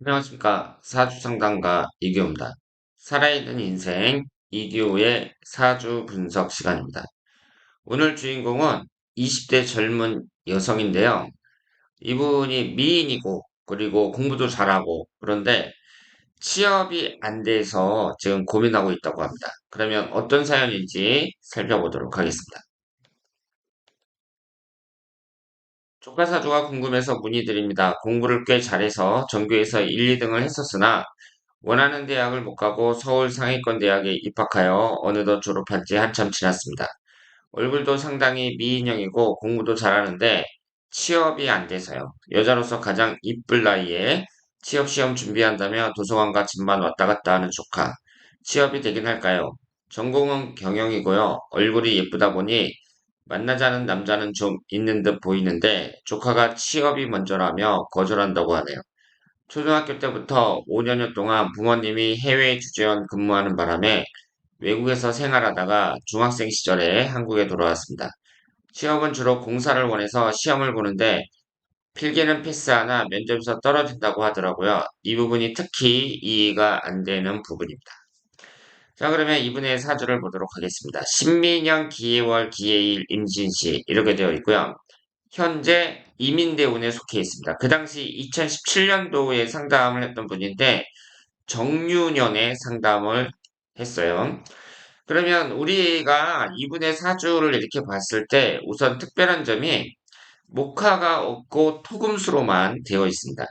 안녕하십니까. 사주상담가 이규호입니다. 살아있는 인생 이규호의 사주 분석 시간입니다. 오늘 주인공은 20대 젊은 여성인데요. 이분이 미인이고 그리고 공부도 잘하고 그런데 취업이 안 돼서 지금 고민하고 있다고 합니다. 그러면 어떤 사연인지 살펴보도록 하겠습니다. 조카 사주가 궁금해서 문의드립니다. 공부를 꽤 잘해서 전교에서 1, 2등을 했었으나 원하는 대학을 못 가고 서울 상위권 대학에 입학하여 어느덧 졸업한 지 한참 지났습니다. 얼굴도 상당히 미인형이고 공부도 잘하는데 취업이 안 돼서요. 여자로서 가장 이쁠 나이에 취업 시험 준비한다며 도서관과 집만 왔다 갔다 하는 조카. 취업이 되긴 할까요? 전공은 경영이고요. 얼굴이 예쁘다 보니 만나자는 남자는 좀 있는 듯 보이는데 조카가 취업이 먼저라며 거절한다고 하네요. 초등학교 때부터 5년여 동안 부모님이 해외 주재원 근무하는 바람에 외국에서 생활하다가 중학생 시절에 한국에 돌아왔습니다. 취업은 주로 공사를 원해서 시험을 보는데 필기는 패스하나 면접에서 떨어진다고 하더라고요. 이 부분이 특히 이해가 안 되는 부분입니다. 자, 그러면 이분의 사주를 보도록 하겠습니다. 신민년 기해월 기해일 임진시 이렇게 되어 있고요. 현재 이민대운에 속해 있습니다. 그 당시 2017년도에 상담을 했던 분인데 정유년에 상담을 했어요. 그러면 우리가 이분의 사주를 이렇게 봤을 때 우선 특별한 점이 목화가 없고 토금수로만 되어 있습니다.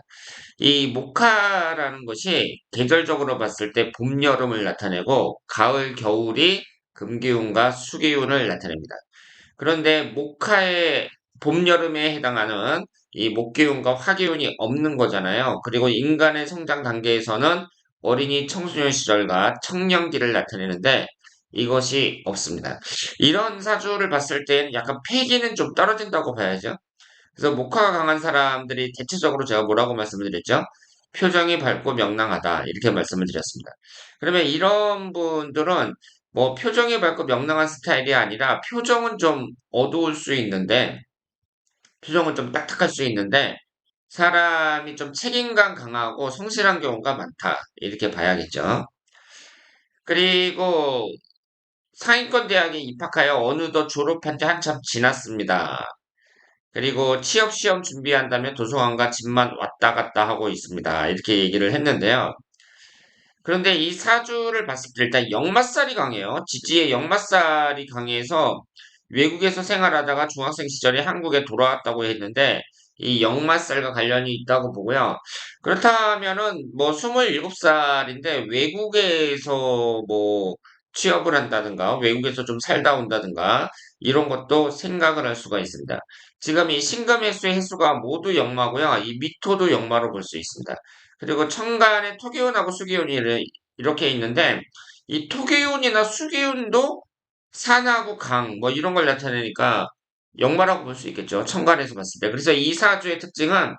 이 목화라는 것이 계절적으로 봤을 때 봄, 여름을 나타내고 가을, 겨울이 금기운과 수기운을 나타냅니다. 그런데 목화의 봄, 여름에 해당하는 이 목기운과 화기운이 없는 거잖아요. 그리고 인간의 성장 단계에서는 어린이 청소년 시절과 청년기를 나타내는데 이것이 없습니다. 이런 사주를 봤을 때는 약간 패기는 좀 떨어진다고 봐야죠. 그래서 목화가 강한 사람들이 대체적으로 제가 뭐라고 말씀을 드렸죠? 표정이 밝고 명랑하다. 이렇게 말씀을 드렸습니다. 그러면 이런 분들은 뭐 표정이 밝고 명랑한 스타일이 아니라 표정은 좀 어두울 수 있는데, 표정은 좀 딱딱할 수 있는데, 사람이 좀 책임감 강하고 성실한 경우가 많다. 이렇게 봐야겠죠. 그리고 상위권 대학에 입학하여 어느덧 졸업한 지 한참 지났습니다. 그리고 취업 시험 준비한다면 도서관과 집만 왔다 갔다 하고 있습니다. 이렇게 얘기를 했는데요. 그런데 이 사주를 봤을 때 일단 역마살이 강해요. 지지의 역마살이 강해서 외국에서 생활하다가 중학생 시절에 한국에 돌아왔다고 했는데 이 역마살과 관련이 있다고 보고요. 그렇다면은 뭐 27살인데 외국에서 뭐 취업을 한다든가 외국에서 좀 살다 온다든가 이런 것도 생각을 할 수가 있습니다. 지금 이 신금해수 해수가 모두 역마고요. 이 미토도 역마로 볼 수 있습니다. 그리고 천간에 토기운하고 수기운이 이렇게 있는데 이 토기운이나 수기운도 산하고 강 뭐 이런 걸 나타내니까 역마라고 볼 수 있겠죠. 천간에서 봤을 때. 그래서 이 사주의 특징은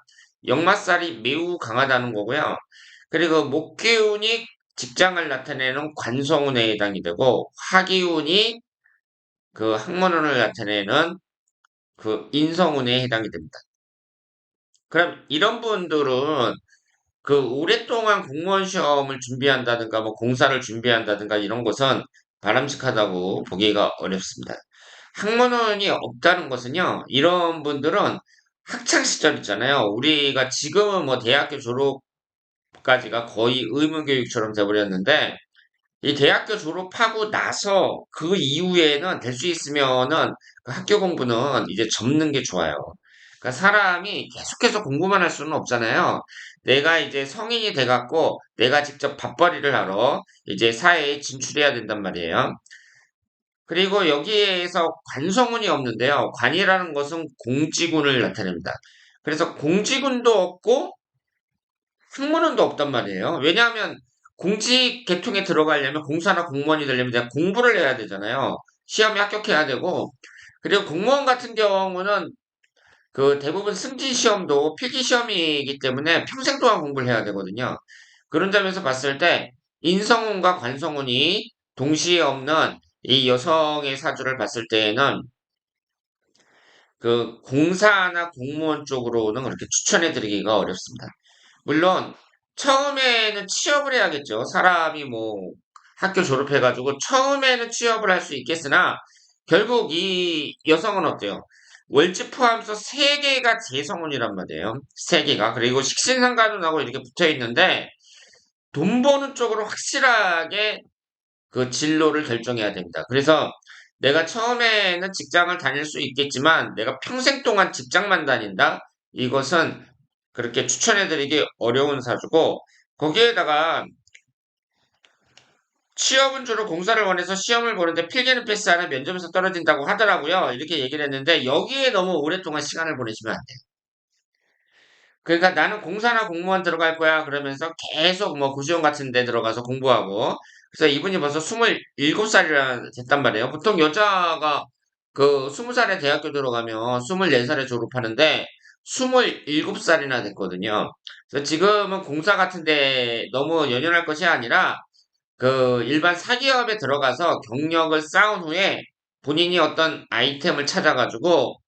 역마살이 매우 강하다는 거고요. 그리고 목기운이 직장을 나타내는 관성운에 해당이 되고 화기운이 그 학문운을 나타내는 그 인성운에 해당이 됩니다. 그럼 이런 분들은 그 오랫동안 공무원 시험을 준비한다든가 뭐 공사를 준비한다든가 이런 것은 바람직하다고 보기가 어렵습니다. 학문원이 없다는 것은요, 이런 분들은 학창 시절 있잖아요. 우리가 지금은 뭐 대학교 졸업까지가 거의 의무교육처럼 돼버렸는데, 이 대학교 졸업하고 나서 그 이후에는 될 수 있으면은 그 학교 공부는 이제 접는 게 좋아요. 그러니까 사람이 계속해서 공부만 할 수는 없잖아요. 내가 이제 성인이 돼갖고 내가 직접 밥벌이를 하러 이제 사회에 진출해야 된단 말이에요. 그리고 여기에서 관성운이 없는데요. 관이라는 것은 공지군을 나타냅니다. 그래서 공지군도 없고 학문은도 없단 말이에요. 왜냐하면 공직 계통에 들어가려면 공사나 공무원이 되려면 내가 공부를 해야 되잖아요. 시험에 합격해야 되고 그리고 공무원 같은 경우는 그 대부분 승진 시험도 필기 시험이기 때문에 평생 동안 공부를 해야 되거든요. 그런 점에서 봤을 때 인성운과 관성운이 동시에 없는 이 여성의 사주를 봤을 때에는 그 공사나 공무원 쪽으로는 그렇게 추천해 드리기가 어렵습니다. 물론 처음에는 취업을 해야겠죠. 사람이 뭐 학교 졸업해가지고 처음에는 취업을 할 수 있겠으나 결국 이 여성은 어때요? 월급 포함해서 세 개가 재성원이란 말이에요. 세 개가. 그리고 식신상관운하고 이렇게 붙어 있는데 돈 버는 쪽으로 확실하게 그 진로를 결정해야 됩니다. 그래서 내가 처음에는 직장을 다닐 수 있겠지만 내가 평생 동안 직장만 다닌다? 이것은 그렇게 추천해드리기 어려운 사주고 거기에다가 취업은 주로 공사를 원해서 시험을 보는데 필기는 패스하는 면접에서 떨어진다고 하더라고요. 이렇게 얘기를 했는데 여기에 너무 오랫동안 시간을 보내시면 안 돼요. 그러니까 나는 공사나 공무원 들어갈 거야 그러면서 계속 뭐 고시원 같은 데 들어가서 공부하고 그래서 이분이 벌써 27살이나 됐단 말이에요. 보통 여자가 그 20살에 대학교 들어가면 24살에 졸업하는데 27살이나 됐거든요. 그래서 지금은 공사 같은 데 너무 연연할 것이 아니라 그 일반 사기업에 들어가서 경력을 쌓은 후에 본인이 어떤 아이템을 찾아가지고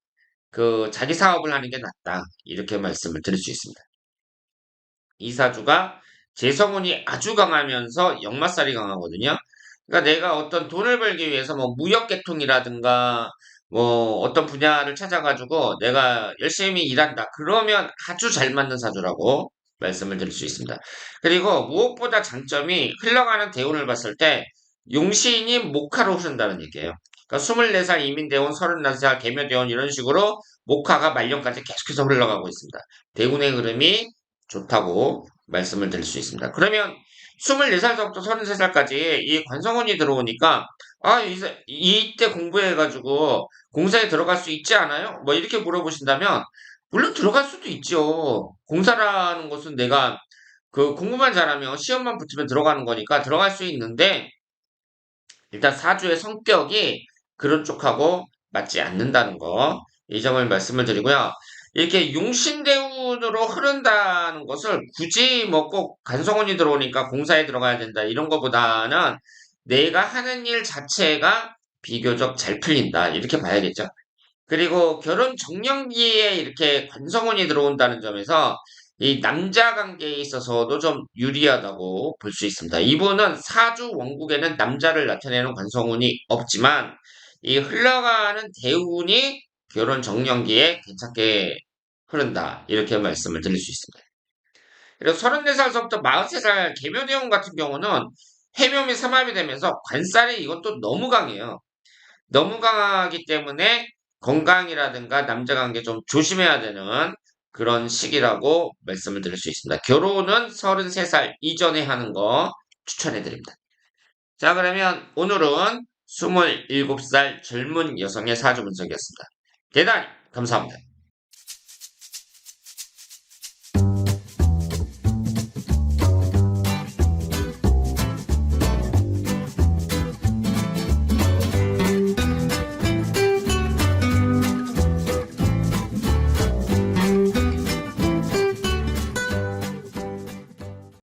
그 자기 사업을 하는 게 낫다. 이렇게 말씀을 드릴 수 있습니다. 이 사주가 재성운이 아주 강하면서 역마살이 강하거든요. 그러니까 내가 어떤 돈을 벌기 위해서 뭐 무역계통이라든가 뭐 어떤 분야를 찾아가지고 내가 열심히 일한다. 그러면 아주 잘 맞는 사주라고 말씀을 드릴 수 있습니다. 그리고 무엇보다 장점이 흘러가는 대운을 봤을 때 용신이 목화로 흐른다는 얘기예요. 그러니까 24살 이민대운, 34살 개묘대운 이런 식으로 목화가 말년까지 계속해서 흘러가고 있습니다. 대운의 흐름이 좋다고 말씀을 드릴 수 있습니다. 그러면 24살부터 33살까지 이 관성원이 들어오니까 이때 공부해가지고 공사에 들어갈 수 있지 않아요? 뭐 이렇게 물어보신다면 물론 들어갈 수도 있죠. 공사라는 것은 내가 그 공부만 잘하면 시험만 붙으면 들어가는 거니까 들어갈 수 있는데 일단 사주의 성격이 그런 쪽하고 맞지 않는다는 거. 이 점을 말씀을 드리고요. 이렇게 용신대운으로 흐른다는 것을 굳이 뭐 꼭 간성운이 들어오니까 공사에 들어가야 된다. 이런 것보다는 내가 하는 일 자체가 비교적 잘 풀린다. 이렇게 봐야겠죠. 그리고 결혼 정년기에 이렇게 관성운이 들어온다는 점에서 이 남자 관계에 있어서도 좀 유리하다고 볼 수 있습니다. 이분은 사주 원국에는 남자를 나타내는 관성운이 없지만 이 흘러가는 대운이 결혼 정년기에 괜찮게 흐른다. 이렇게 말씀을 드릴 수 있습니다. 그리고 34살부터 43살 계묘대운 같은 경우는 해묘미 삼합이 되면서 관살이 이것도 너무 강해요. 너무 강하기 때문에 건강이라든가 남자 관계 좀 조심해야 되는 그런 시기라고 말씀을 드릴 수 있습니다. 결혼은 33살 이전에 하는 거 추천해 드립니다. 자, 그러면 오늘은 27살 젊은 여성의 사주 분석이었습니다. 대단히 감사합니다.